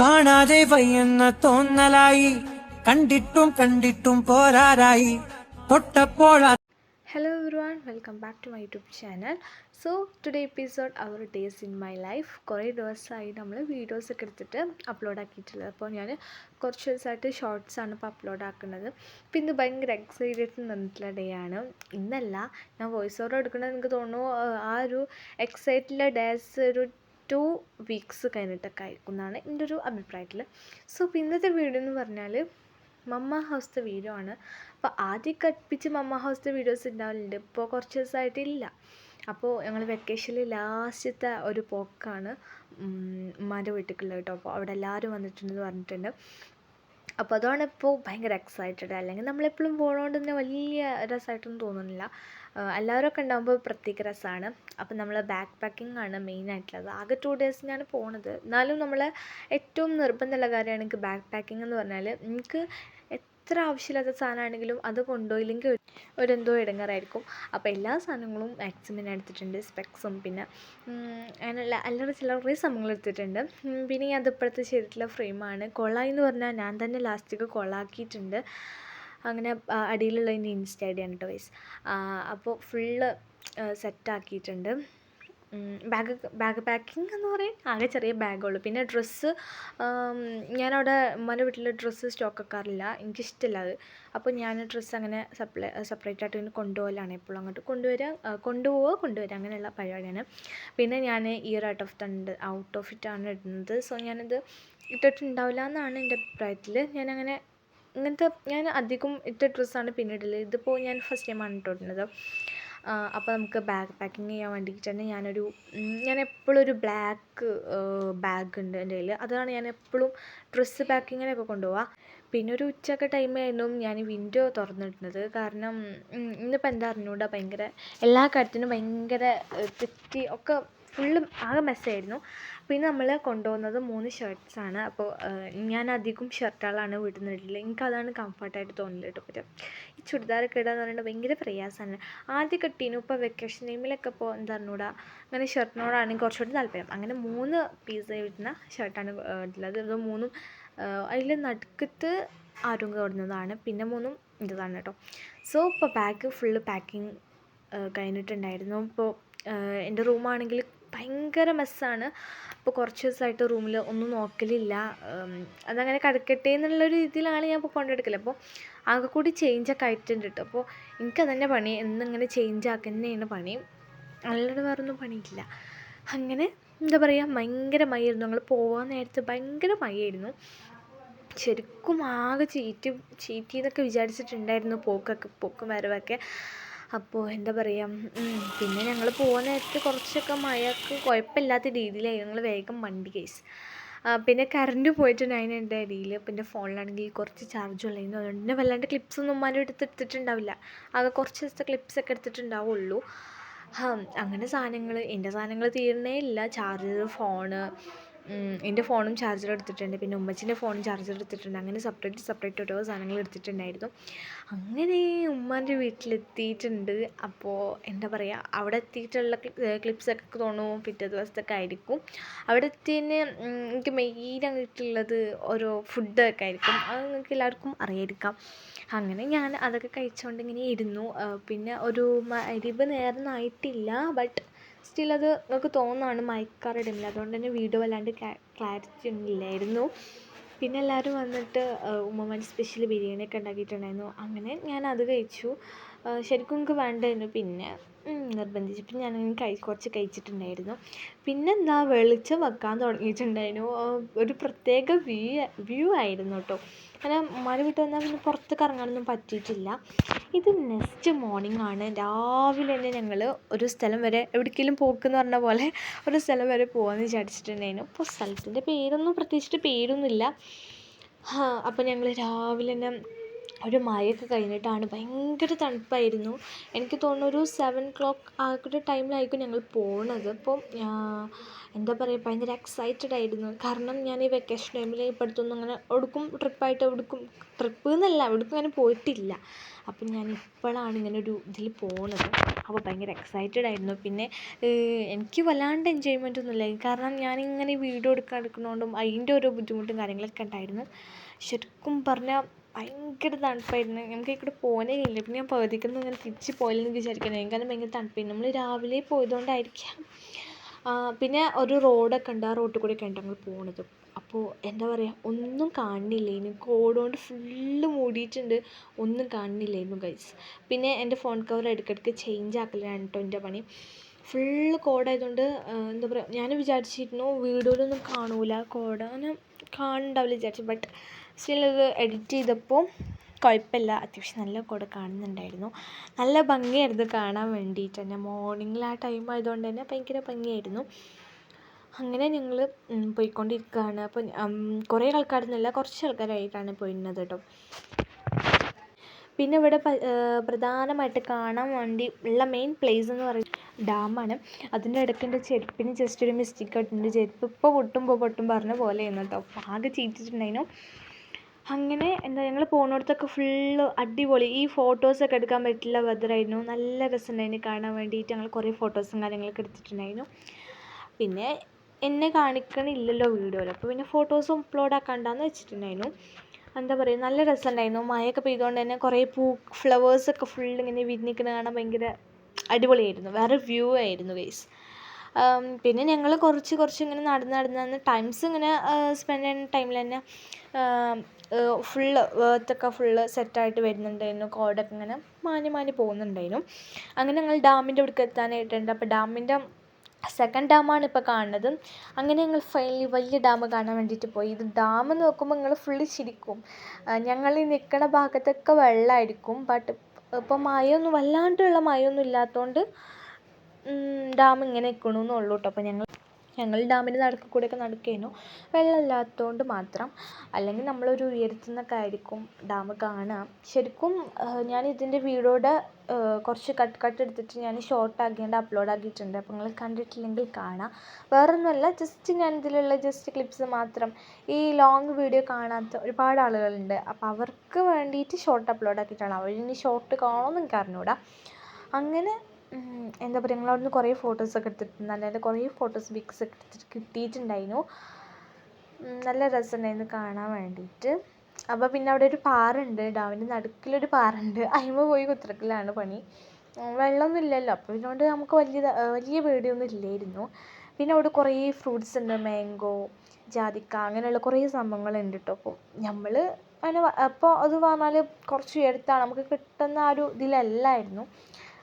കാണാതെ വയ്യെന്ന തോന്നലായി കണ്ടിട്ടും കണ്ടിട്ടും പോരാറായി തൊട്ടപ്പോൾ Hello everyone, welcome back to my YouTube channel. So today episode our days in my life. കുറേ ദിവസമായി നമ്മൾ വീഡിയോസ് ഒക്കെ എടുത്തിട്ട് അപ്ലോഡ് ആക്കിയിട്ടുള്ളത്. അപ്പോൾ ഞാൻ കുറച്ച് ദിവസമായിട്ട് ഷോർട്സാണ് ഇപ്പോൾ അപ്ലോഡ് ആക്കുന്നത്. അപ്പോൾ ഇന്ന് ഭയങ്കര എക്സൈറ്റഡ് നിന്നിട്ടുള്ള ഡേ ആണ്. ഇന്നല്ല, ഞാൻ വോയിസ് ഓവർ എടുക്കുന്നത് എനിക്ക് തോന്നുന്നു ആ ഒരു എക്സൈറ്റുള്ള ഡേസ് ഒരു 2 വീക്സ് കഴിഞ്ഞിട്ടൊക്കെ ആയിരിക്കുന്നതാണ് എൻ്റെ ഒരു അഭിപ്രായത്തിൽ. സോ ഇപ്പോൾ ഇന്നത്തെ വീഡിയോ എന്ന് പറഞ്ഞാൽ മമ്മ ഹൗസിൻ്റെ വീഡിയോ ആണ്. അപ്പോൾ ആദ്യമൊക്കെ അടുപ്പിച്ച് മമ്മ ഹൗസിൻ്റെ വീഡിയോസ് ഉണ്ടാവലുണ്ട്, ഇപ്പോൾ കുറച്ച് ദിവസമായിട്ടില്ല. അപ്പോൾ ഞങ്ങൾ വെക്കേഷനിൽ ലാസ്റ്റത്തെ ഒരു പോക്കാണ് ഉമ്മാൻ്റെ വീട്ടിലേക്കുള്ളത് കേട്ടോ. അപ്പോൾ അവിടെ എല്ലാവരും വന്നിട്ടുണ്ടെന്ന് പറഞ്ഞിട്ടുണ്ട്. അപ്പോൾ അതാണ് ഇപ്പോൾ ഭയങ്കര എക്സൈറ്റഡ്. അല്ലെങ്കിൽ നമ്മളെപ്പോഴും പോകണോണ്ട് തന്നെ വലിയ രസമായിട്ടൊന്നും തോന്നുന്നില്ല. എല്ലാവരൊക്കെ ഉണ്ടാകുമ്പോൾ പ്രത്യേക രസമാണ്. അപ്പം നമ്മൾ ബാക്ക് പാക്കിംഗ് ആണ് മെയിനായിട്ടുള്ളത്. ആകെ 2 ഡേയ്സിനാണ് പോണത്. എന്നാലും നമ്മൾ ഏറ്റവും നിർബന്ധമുള്ള കാര്യമാണ് എനിക്ക് ബാക്ക് പാക്കിംഗ് എന്ന് പറഞ്ഞാൽ. എനിക്ക് എത്ര ആവശ്യമില്ലാത്ത സാധനമാണെങ്കിലും അത് കൊണ്ടുപോയില്ലെങ്കിൽ ഒരെന്തോ ഇടങ്ങാറായിരിക്കും. അപ്പോൾ എല്ലാ സാധനങ്ങളും മാക്സിമം എടുത്തിട്ടുണ്ട്. സ്പെക്സും പിന്നെ അങ്ങനെയുള്ള അല്ലറ ചില്ലറ കുറേ സംഭവങ്ങൾ എടുത്തിട്ടുണ്ട്. പിന്നെ ഞാൻ അതിപ്പോഴത്തെ ചെയ്തിട്ടുള്ള ഫ്രെയിമാണ്. കൊളായി എന്ന് പറഞ്ഞാൽ ഞാൻ തന്നെ ലാസ്റ്റിക്ക് കൊളാക്കിയിട്ടുണ്ട്. അങ്ങനെ അടിയിലുള്ള എൻ്റെ ഇൻസ്റ്റ ഐ ഡിയാണ് കേട്ടോ വൈസ്. അപ്പോൾ ഫുള്ള് സെറ്റാക്കിയിട്ടുണ്ട്. ബാഗ് പാക്കിംഗ് എന്ന് പറയും, ആകെ ചെറിയ ബാഗുള്ളൂ. പിന്നെ ഡ്രസ്സ് ഞാനവിടെ ഉമ്മാൻ്റെ വീട്ടിൽ ഡ്രസ്സ് സ്റ്റോക്ക് വെക്കാറില്ല, എനിക്കിഷ്ടമല്ല അത്. അപ്പോൾ ഞാൻ ഡ്രസ്സ് അങ്ങനെ സെപ്പറേറ്റ് ആയിട്ട് ഇങ്ങനെ കൊണ്ടുപോകലാണ് എപ്പോഴും. അങ്ങോട്ട് കൊണ്ടുവരിക അങ്ങനെയുള്ള പരിപാടിയാണ്. പിന്നെ ഞാൻ ഇയർ ഔട്ട് ഓഫ് ഇറ്റാണ് ഇടുന്നത്. സോ ഞാനത് ഇട്ടിട്ടുണ്ടാവില്ല എന്നാണ് എൻ്റെ അഭിപ്രായത്തിൽ. ഞാൻ അധികം ഇട്ട ഡ്രസ്സാണ് പിന്നീടൽ. ഇതിപ്പോൾ ഞാൻ ഫസ്റ്റ് ടൈമാണ് ഇട്ടിട്ടുള്ളത്. അപ്പോൾ നമുക്ക് ബാഗ് പാക്കിങ് ചെയ്യാൻ വേണ്ടിയിട്ടാണ് ഞാൻ എപ്പോഴും ഒരു ബ്ലാക്ക് ബാഗ് ഉണ്ട് എൻ്റെ കയ്യിൽ. അതാണ് ഞാൻ എപ്പോഴും ഡ്രസ്സ് പാക്കിങ്ങിനൊക്കെ കൊണ്ടുപോവുക. പിന്നെ ഒരു ഉച്ചയൊക്കെ ടൈമായിരുന്നു ഞാൻ വിൻഡോ തുറന്നിടുന്നത്. കാരണം ഇന്നിപ്പോൾ എന്താ അറിഞ്ഞൂടാ, ഭയങ്കര എല്ലാ കാര്യത്തിനും ഭയങ്കര തെറ്റി ഒക്കെ ഫുള്ള് ആകെ മെസ്സായിരുന്നു. പിന്നെ നമ്മൾ കൊണ്ടുപോകുന്നത് 3 ഷർട്ട്സാണ്. അപ്പോൾ ഞാൻ അധികം ഷർട്ടുകളാണ് വീട്ടിൽ നിന്ന് ഇടല്. എനിക്കതാണ് കംഫർട്ടായിട്ട് തോന്നില്ല കേട്ടോ. പറ്റും ഈ ചുരിദാറൊക്കെ ഇടാന്ന് പറയുന്നത് ഭയങ്കര പ്രയാസമാണ്. ആദ്യം കിട്ടീനു, ഇപ്പോൾ വെക്കേഷൻ ടൈമിലൊക്കെ ഇപ്പോൾ എന്താ അറിഞ്ഞൂടാ, അങ്ങനെ ഷർട്ടിനോടാണ് കുറച്ചുകൂടി താല്പര്യം. അങ്ങനെ 3 പീസ് വരുന്ന ഷർട്ടാണ് ഉള്ളത്. ഇത് 3ഉം അതിൽ നടുക്കത്ത് ആരും കൊടുന്നതാണ്, പിന്നെ 3ഉം ഇതാണ് കേട്ടോ. സോ ഇപ്പോൾ ബാഗ് ഫുള്ള് പാക്കിങ് കഴിഞ്ഞിട്ടുണ്ടായിരുന്നു. ഇപ്പോൾ എൻ്റെ റൂമാണെങ്കിൽ ഭയങ്കര മെസ്സാണ്. അപ്പോൾ കുറച്ച് ദിവസമായിട്ട് റൂമിൽ ഒന്നും നോക്കലില്ല. അതങ്ങനെ കിടക്കട്ടെ എന്നുള്ളൊരു രീതിയിലാണ് ഞാൻ ഇപ്പോൾ കൊണ്ടെടുക്കല്. അപ്പോൾ ആകെ കൂടി ചേഞ്ചൊക്കെ ആയിട്ടുണ്ട് കേട്ടോ. അപ്പോൾ എനിക്കതന്നെ പണി, എന്നിങ്ങനെ ചേഞ്ച് ആക്കുന്നതാണ് പണി, അല്ലാണ്ട് വേറൊന്നും പണിയില്ല. അങ്ങനെ എന്താ പറയുക, ഭയങ്കര മഴയായിരുന്നു. ഞങ്ങൾ പോകാൻ നേരത്ത് ഭയങ്കര മഴയായിരുന്നു. ശരിക്കും ആകെ ചീറ്റിയെന്നൊക്കെ വിചാരിച്ചിട്ടുണ്ടായിരുന്നു പോക്കും വരവൊക്കെ. അപ്പോൾ എന്താ പറയുക, പിന്നെ ഞങ്ങൾ പോകാൻ നേരത്ത് കുറച്ചൊക്കെ മഴയൊക്കെ കുഴപ്പമില്ലാത്ത രീതിയിലായി. ഞങ്ങൾ വേഗം വണ്ടി കേസ്. പിന്നെ കറണ്ട് പോയിട്ടുണ്ടായിരുന്നു എൻ്റെ ഇടയിൽ. അപ്പോൾ എൻ്റെ ഫോണിലാണെങ്കിൽ കുറച്ച് ചാർജ് ഉള്ളായിരുന്നു. അതുകൊണ്ട് തന്നെ വല്ലാണ്ട് ക്ലിപ്സൊന്നും ഉമ്മാൻ്റെ എടുത്തിട്ടുണ്ടാവില്ല. ആകെ കുറച്ച് ദിവസത്തെ ക്ലിപ്സൊക്കെ എടുത്തിട്ടുണ്ടാവുള്ളൂ. അങ്ങനെ എൻ്റെ സാധനങ്ങൾ തീരുന്നേ ഇല്ല. ചാർജർ, ഫോണ്, എൻ്റെ ഫോണും ചാർജർ എടുത്തിട്ടുണ്ട്. പിന്നെ ഉമ്മച്ചിൻ്റെ ഫോണും ചാർജർ എടുത്തിട്ടുണ്ട്. അങ്ങനെ സെപ്പറേറ്റ് ഓരോ സാധനങ്ങൾ എടുത്തിട്ടുണ്ടായിരുന്നു. അങ്ങനെ ഉമ്മാൻ്റെ വീട്ടിലെത്തിയിട്ടുണ്ട്. അപ്പോൾ എന്താ പറയുക, അവിടെ എത്തിയിട്ടുള്ള ക്ലിപ്സൊക്കെ തോന്നുന്നു പിറ്റേ ദിവസത്തൊക്കെ ആയിരിക്കും. അവിടെ എത്തിയതിന് എനിക്ക് മെയിനായിട്ടുള്ളത് ഓരോ ഫുഡൊക്കെ ആയിരിക്കും. അത് നിങ്ങൾക്ക് എല്ലാവർക്കും അറിയായിരിക്കാം. അങ്ങനെ ഞാൻ അതൊക്കെ കഴിച്ചുകൊണ്ട് ഇങ്ങനെ ഇരുന്നു. പിന്നെ ഒരു മഗ്‌രിബ് നേരമൊന്നും ആയിട്ടില്ല, ബട്ട് സ്റ്റിൽ അത് നമുക്ക് തോന്നുന്നതാണ് മയക്കാറ് ടൈമിൽ. അതുകൊണ്ട് തന്നെ വീഡിയോ വല്ലാണ്ട് ക്ലാരിറ്റി ഒന്നും ഇല്ലായിരുന്നു. പിന്നെ എല്ലാവരും വന്നിട്ട് ഉമ്മമാൻ്റെ സ്പെഷ്യൽ ബിരിയാണിയൊക്കെ ഉണ്ടാക്കിയിട്ടുണ്ടായിരുന്നു. അങ്ങനെ ഞാൻ അത് കഴിച്ചു. ശരിക്കും എനിക്ക് വേണ്ടായിരുന്നു, പിന്നെ നിർബന്ധിച്ചപ്പോൾ ഞാനങ്ങനെ കുറച്ച് കഴിച്ചിട്ടുണ്ടായിരുന്നു. പിന്നെന്താ, വെളിച്ചം വെക്കാൻ തുടങ്ങിയിട്ടുണ്ടായിരുന്നു. ഒരു പ്രത്യേക വ്യൂ ആയിരുന്നു കേട്ടോ. അങ്ങനെ ഉമ്മാൻ്റെ വീട്ടിൽ വന്നാൽ പിന്നെ പുറത്തേക്ക് ഇറങ്ങാനൊന്നും പറ്റിയിട്ടില്ല. ഇത് നെക്സ്റ്റ് മോർണിംഗ് ആണ്. രാവിലെ തന്നെ ഞങ്ങൾ ഒരു സ്ഥലം വരെ, എവിടേക്കെങ്കിലും പോക്കെന്ന് പറഞ്ഞ പോലെ ഒരു സ്ഥലം വരെ പോകാമെന്ന് വിചാരിച്ചിട്ടുണ്ടായിരുന്നു. അപ്പോൾ സ്ഥലത്തിൻ്റെ പേരൊന്നും പ്രത്യേകിച്ചിട്ട് പേരൊന്നുമില്ല. അപ്പോൾ ഞങ്ങൾ രാവിലെ തന്നെ ഒരു മഴയൊക്കെ കഴിഞ്ഞിട്ടാണ്. ഭയങ്കര തണുപ്പായിരുന്നു. എനിക്ക് തോന്നുന്നു ഒരു 7 o'clock ആ ഒരു ടൈമിലായിരിക്കും ഞങ്ങൾ പോണത്. അപ്പം എന്താ പറയുക, ഭയങ്കര എക്സൈറ്റഡ് ആയിരുന്നു. കാരണം ഞാൻ ഈ വെക്കേഷൻ ടൈമിൽ ഇപ്പോൾ അടുത്തൊന്നും അങ്ങനെ എവിടേക്കും ട്രിപ്പായിട്ട് ട്രിപ്പ് എന്നല്ല എവിടേക്കും അങ്ങനെ പോയിട്ടില്ല. അപ്പം ഞാൻ ഇപ്പോഴാണ് ഇങ്ങനെ ഒരു ഇതിൽ പോണത്. അപ്പോൾ ഭയങ്കര എക്സൈറ്റഡ് ആയിരുന്നു. പിന്നെ എനിക്ക് വല്ലാണ്ട് എൻജോയ്മെൻ്റ് ഒന്നുമില്ല, കാരണം ഞാനിങ്ങനെ വീഡിയോ എടുക്കുന്നതുകൊണ്ടും അതിൻ്റെ ഓരോ ബുദ്ധിമുട്ടും കാര്യങ്ങളൊക്കെ ഉണ്ടായിരുന്നു. ശരിക്കും പറഞ്ഞാൽ ഭയങ്കര തണുപ്പായിരുന്നു. നമുക്ക് ഇവിടെ പോകാനേ കഴിയില്ല. പിന്നെ ഞാൻ പകുതിക്കൊന്നും ഇങ്ങനെ തിരിച്ച് പോയില്ലെന്ന് വിചാരിക്കുന്നത്, കാരണം ഭയങ്കര തണുപ്പായിരുന്നു. നമ്മൾ രാവിലെ പോയതുകൊണ്ടായിരിക്കാം. പിന്നെ ഒരു റോഡൊക്കെ ഉണ്ട്, ആ റോഡിൽ കൂടെയൊക്കെ ഉണ്ട് ഞങ്ങൾ പോണത്. അപ്പോൾ എന്താ പറയുക, ഒന്നും കാണുന്നില്ലേനു. കോടോണ്ട് ഫുള്ള് മൂടിയിട്ടുണ്ട്, ഒന്നും കാണുന്നില്ലായിരുന്നു ഗൈസ്. പിന്നെ എൻ്റെ ഫോൺ കവർ ഇടയ്ക്കിടയ്ക്ക് ചേഞ്ച് ആക്കലാണ് കേട്ടോ എൻ്റെ പണി. ഫുള്ള് കോടായതുകൊണ്ട് എന്താ പറയുക, ഞാൻ വിചാരിച്ചിരുന്നു വീഡിയോയിലൊന്നും കാണൂല കോട, അങ്ങനെ കാണുന്നുണ്ടാവില്ല വിചാരിച്ചു. ബട്ട് സ്റ്റിൽ ഇത് എഡിറ്റ് ചെയ്തപ്പോൾ കുഴപ്പമില്ല, അത്യാവശ്യം നല്ല കോട കാണുന്നുണ്ടായിരുന്നു. നല്ല ഭംഗിയായിരുന്നു കാണാൻ വേണ്ടിയിട്ട് തന്നെ. മോർണിംഗിൽ ആ ടൈം ആയതുകൊണ്ട് തന്നെ ഭയങ്കര ഭംഗിയായിരുന്നു. അങ്ങനെ ഞങ്ങൾ പോയിക്കൊണ്ടിരിക്കുകയാണ്. അപ്പം കുറേ ആൾക്കാരൊന്നുമില്ല, കുറച്ച് ആൾക്കാരായിട്ടാണ് പോയിരുന്നത് കേട്ടോ. പിന്നെ ഇവിടെ പ്രധാനമായിട്ട് കാണാൻ വേണ്ടി ഉള്ള മെയിൻ പ്ലേസ് എന്ന് പറയുന്നത് ഡാമാണ്. അതിൻ്റെ ഇടയ്ക്ക് എൻ്റെ ചെരുപ്പിന് ജസ്റ്റ് ഒരു മിസ്റ്റേക്ക് ആയിട്ടുണ്ട്. ചെരുപ്പ് ഇപ്പോൾ പൊട്ടും പറഞ്ഞ പോലെയായിരുന്നു കേട്ടോ. ആകെ ചീറ്റിട്ടുണ്ടായിരുന്നു. അങ്ങനെ എന്താ, ഞങ്ങൾ പോകുന്നിടത്തൊക്കെ ഫുള്ള് അടിപൊളി, ഈ ഫോട്ടോസൊക്കെ എടുക്കാൻ പറ്റില്ല വെതറായിരുന്നു. നല്ല രസമുണ്ടായിരുന്നു കാണാൻ വേണ്ടിയിട്ട്. ഞങ്ങൾ കുറേ ഫോട്ടോസും കാര്യങ്ങളൊക്കെ എടുത്തിട്ടുണ്ടായിരുന്നു. പിന്നെ എന്നെ കാണിക്കണില്ലല്ലോ വീഡിയോയിൽ, അപ്പോൾ പിന്നെ ഫോട്ടോസും അപ്ലോഡ് ആക്കാണ്ടാന്ന് വെച്ചിട്ടുണ്ടായിരുന്നു. എന്താ പറയുക, നല്ല രസമുണ്ടായിരുന്നു. മഴയൊക്കെ പെയ്തുകൊണ്ട് തന്നെ കുറേ ഫ്ലവേഴ്സൊക്കെ ഫുള്ള് ഇങ്ങനെ വിരിഞ്ഞിരിക്കുന്നത് കാണാൻ ഭയങ്കര അടിപൊളിയായിരുന്നു. വേറെ വ്യൂ ആയിരുന്നു ഗൈസ്. പിന്നെ ഞങ്ങൾ കുറച്ച് ഇങ്ങനെ നടന്ന് ടൈംസ് ഇങ്ങനെ സ്പെൻഡ് ചെയ്യുന്ന ടൈമിൽ തന്നെ ഫുള്ള് വേർത്തൊക്കെ ഫുള്ള് സെറ്റായിട്ട് വരുന്നുണ്ടായിരുന്നു. കോടൊക്കെ ഇങ്ങനെ മാഞ്ഞ് പോകുന്നുണ്ടായിരുന്നു. അങ്ങനെ ഞങ്ങൾ ഡാമിൻ്റെ അവിടേക്ക് എത്താനായിട്ടുണ്ട്. അപ്പോൾ ഡാമിൻ്റെ സെക്കൻഡ് ഡാമാണ് ഇപ്പോൾ കാണുന്നത്. അങ്ങനെ ഞങ്ങൾ ഫൈനലി വലിയ ഡാം കാണാൻ വേണ്ടിയിട്ട് പോയി. ഇത് ഡാം നോക്കുമ്പോൾ നിങ്ങൾ ഫുള്ള് ചിരിക്കും. ഞങ്ങൾ ഈ നിൽക്കുന്ന ഭാഗത്തൊക്കെ വെള്ളമായിരിക്കും. ബട്ട് ഇപ്പോൾ മഴയൊന്നും വല്ലാണ്ടുള്ള മഴയൊന്നും ഇല്ലാത്തതുകൊണ്ട് ഡാം ഇങ്ങനെ നിൽക്കണമെന്നുള്ളൂ കേട്ടോ. അപ്പോൾ ഞങ്ങൾ ഡാമിൻ്റെ നടുക്ക് കൂടെയൊക്കെ നടക്കുകയായിരുന്നു, വെള്ളമില്ലാത്തതുകൊണ്ട് മാത്രം. അല്ലെങ്കിൽ നമ്മളൊരു ഉയരത്തു നിന്നൊക്കെ ആയിരിക്കും ഡാം കാണുക. ശരിക്കും ഞാൻ ഇതിൻ്റെ വീഡിയോയുടെ കുറച്ച് കട്ട് എടുത്തിട്ട് ഞാൻ ഷോർട്ട് ആക്കിയിട്ട് അപ്ലോഡ് ആക്കിയിട്ടുണ്ട്. അപ്പോൾ നിങ്ങൾ കണ്ടിട്ടില്ലെങ്കിൽ കാണാം. വേറൊന്നുമല്ല, ജസ്റ്റ് ഞാൻ ഇതിലുള്ള ക്ലിപ്സ് മാത്രം. ഈ ലോങ് വീഡിയോ കാണാത്ത ഒരുപാട് ആളുകളുണ്ട്. അപ്പോൾ അവർക്ക് വേണ്ടിയിട്ട് ഷോർട്ട് അപ്ലോഡ് ആക്കിയിട്ടാണ്. അവരിനി ഷോർട്ട് കാണുമെന്ന് എനിക്ക് അറിഞ്ഞൂടാ. അങ്ങനെ എന്താ പറയുക, ഞങ്ങൾ അവിടുന്ന് കുറേ ഫോട്ടോസൊക്കെ എടുത്തിട്ടുണ്ട്. നല്ല കുറേ ഫോട്ടോസ് പിക്സ് ഒക്കെ എടുത്തിട്ട് കിട്ടിയിട്ടുണ്ടായിരുന്നു. നല്ല രസമുണ്ടായിരുന്നു കാണാൻ വേണ്ടിയിട്ട്. അപ്പോൾ പിന്നെ അവിടെ ഒരു പാറുണ്ട്, ഡാമിൻ്റെ നടുക്കിലൊരു പാറുണ്ട്. അതിന്മേൽ പോയി കുത്തിരക്കലാണ് പണി. വെള്ളമൊന്നും ഇല്ലല്ലോ, അപ്പോൾ ഇതിനോണ്ട് നമുക്ക് വലിയ പേടിയൊന്നും ഇല്ലായിരുന്നു. പിന്നെ അവിടെ കുറേ ഫ്രൂട്ട്സ് ഉണ്ട്, മാംഗോ, ജാതിക്ക, അങ്ങനെയുള്ള കുറേ സംഭവങ്ങളുണ്ട് കേട്ടോ. അപ്പോൾ നമ്മൾ അങ്ങനെ അപ്പോൾ അത് പറഞ്ഞാൽ കുറച്ച് ഉയരത്താണ്, നമുക്ക് കിട്ടുന്ന ആ ഒരു ഇതിലല്ലായിരുന്നു.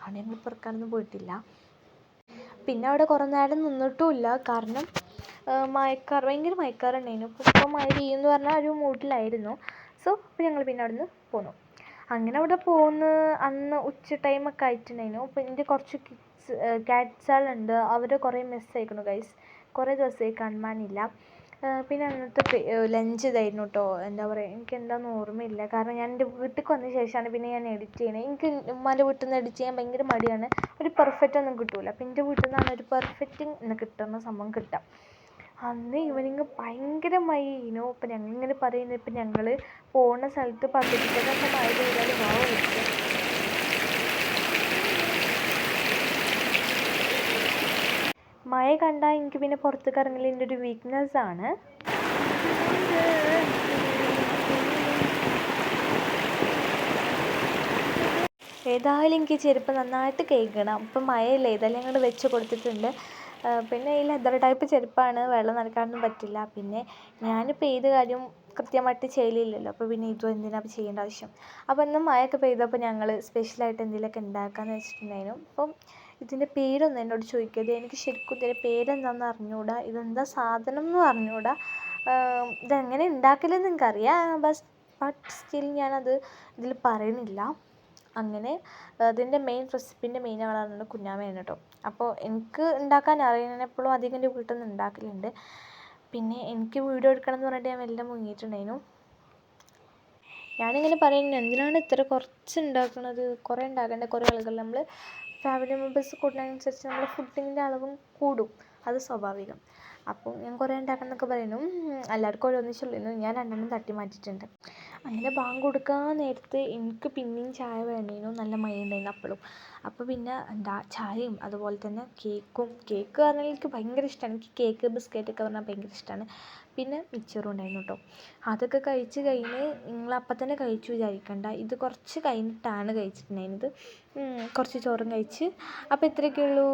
അവിടെ ഞങ്ങൾ പെറുക്കാനൊന്നും പോയിട്ടില്ല. പിന്നെ അവിടെ കുറേ നേരം നിന്നിട്ടുമില്ല, കാരണം ഭയങ്കര മഴക്കാറുണ്ടായിരുന്നു. ഇപ്പോൾ മഴ പെയ്യുമെന്ന് പറഞ്ഞാൽ ഒരു മൂഡിലായിരുന്നു. സോ അപ്പോൾ ഞങ്ങൾ പിന്നെ അവിടെ നിന്ന് പോന്നു. അങ്ങനെ അവിടെ പോന്ന് അന്ന് ഉച്ച ടൈമൊക്കെ ആയിട്ടുണ്ടായിരുന്നു. അപ്പോൾ എൻ്റെ കുറച്ച് ക്യാറ്റ്സുകളുണ്ട്, അവർ കുറേ മിസ്സായിരിക്കുന്നു ഗൈസ്. കുറേ ദിവസമായി കാണാനില്ല. പിന്നെ അന്നത്തെ ലഞ്ച് ഇതായിരുന്നു കേട്ടോ. എന്താ പറയുക, എനിക്ക് എന്താണെന്ന് ഓർമ്മയില്ല, കാരണം ഞാൻ എൻ്റെ വീട്ടിലേക്ക് വന്ന ശേഷമാണ് പിന്നെ ഞാൻ എഡിറ്റ് ചെയ്യണത്. എനിക്ക് ഉമ്മാൻ്റെ വീട്ടിൽ നിന്ന് എഡിറ്റ് ചെയ്യാൻ ഭയങ്കര മടിയാണ്. ഒരു പെർഫെക്റ്റ് ഒന്നും കിട്ടില്ല. അപ്പോൾ എൻ്റെ വീട്ടിൽ നിന്നാണ് ഒരു പെർഫെക്റ്റ് കിട്ടുന്ന സംഭവം കിട്ടുക. അന്ന് ഈവനിങ് ഭയങ്കര മഴയായിരുന്നു. അപ്പോൾ ഞങ്ങളിങ്ങനെ പറയുന്നത്, ഇപ്പം ഞങ്ങൾ പോകുന്ന സ്ഥലത്ത് പകുതിക്കൊക്കെ മഴ പെയ്താൽ വാവും. മഴ കണ്ടാൽ എനിക്ക് പിന്നെ പുറത്തേക്ക് ഇറങ്ങൽ എൻ്റെ ഒരു വീക്ക്നെസ്സാണ്. ഏതായാലും എനിക്ക് ചെരുപ്പ് നന്നായിട്ട് കേൾക്കണം. ഇപ്പം മഴയില്ല, ഏതായാലും ഞങ്ങൾ വെച്ച് കൊടുത്തിട്ടുണ്ട്. പിന്നെ ഈ ലെതർ ടൈപ്പ് ചെരുപ്പാണ്, വെള്ളം നനയ്ക്കാനൊന്നും പറ്റില്ല. പിന്നെ ഞാനിപ്പോൾ ഏത് കാര്യം കൃത്യമായിട്ട് ചെയ്യലില്ലല്ലോ, അപ്പോൾ പിന്നെ ഇതും എന്തിനാണ് ചെയ്യേണ്ട ആവശ്യം. അപ്പോൾ ഇന്ന് മഴയൊക്കെ പെയ്തപ്പോൾ ഞങ്ങൾ സ്പെഷ്യലായിട്ട് എന്തെങ്കിലുമൊക്കെ ഉണ്ടാക്കാമെന്ന് വെച്ചിട്ടുണ്ടായിരുന്നു. അപ്പം ഇതിൻ്റെ പേരൊന്നും എന്നോട് ചോദിക്കരുത്, എനിക്ക് ശരിക്കും ഇതിൻ്റെ പേരെന്താണെന്ന് അറിഞ്ഞുകൂടാ, ഇതെന്താ സാധനം എന്ന് അറിഞ്ഞുകൂടാ, ഇതെങ്ങനെ ഉണ്ടാക്കലെന്ന് എനിക്കറിയാം. ബട്ട് സ്റ്റിൽ ഞാനത് ഇതിൽ പറയണില്ല. അങ്ങനെ അതിൻ്റെ റെസിപ്പീൻ്റെ മെയിൻ ആളാണ് കുഞ്ഞാമ്മയാണ് കേട്ടോ. അപ്പോൾ എനിക്ക് ഉണ്ടാക്കാൻ അറിയാം, ഞാൻ എപ്പോഴും അധികം എൻ്റെ വീട്ടിൽ നിന്ന് ഉണ്ടാക്കലുണ്ട്. പിന്നെ എനിക്ക് വീഡിയോ എടുക്കണം എന്ന് പറഞ്ഞിട്ട് ഞാൻ എല്ലാം മുങ്ങിയിട്ടുണ്ടായിരുന്നു. ഞാനിങ്ങനെ പറയുന്നത് എന്തിനാണ് ഇത്ര കുറച്ച് ഉണ്ടാക്കുന്നത്, കുറേ ഉണ്ടാക്കേണ്ട. കുറേ ആളുകൾ നമ്മൾ ഫാമിലി മെമ്പേഴ്സ് കൂടുന്നതിനനുസരിച്ച് നമ്മൾ ഫുഡിൻ്റെ അളവും കൂടും, അത് സ്വാഭാവികം. അപ്പോൾ ഞാൻ കുറേ ഉണ്ടാക്കണമെന്നൊക്കെ പറയുന്നു. എല്ലാവർക്കും ഓരോന്നിച്ചുള്ളൂ, ഞാൻ രണ്ടെണ്ണം തട്ടി മാറ്റിയിട്ടുണ്ട്. അങ്ങനെ ബാങ്ക് കൊടുക്കാൻ നേരത്ത് എനിക്ക് പിന്നെയും ചായ വേണ്ടേനു, നല്ല മഴ ഉണ്ടായിരുന്നു അപ്പോഴും. അപ്പോൾ പിന്നെ എന്താ ചായയും അതുപോലെ തന്നെ കേക്ക് പറഞ്ഞാൽ എനിക്ക് ഭയങ്കര ഇഷ്ടമാണ്. എനിക്ക് കേക്ക് ബിസ്ക്കറ്റൊക്കെ പറഞ്ഞാൽ ഭയങ്കര ഇഷ്ടമാണ്. പിന്നെ മിച്ചറും ഉണ്ടായിരുന്നു കേട്ടോ. അതൊക്കെ കഴിച്ച് കഴിഞ്ഞ് നിങ്ങൾ അപ്പം തന്നെ കഴിച്ചു വിചാരിക്കണ്ട, ഇത് കുറച്ച് കഴിഞ്ഞിട്ടാണ് കഴിച്ചിട്ടുണ്ടായിരുന്നത്. കുറച്ച് ചോറും കഴിച്ച്. അപ്പോൾ ഇത്രയൊക്കെ ഉള്ളൂ.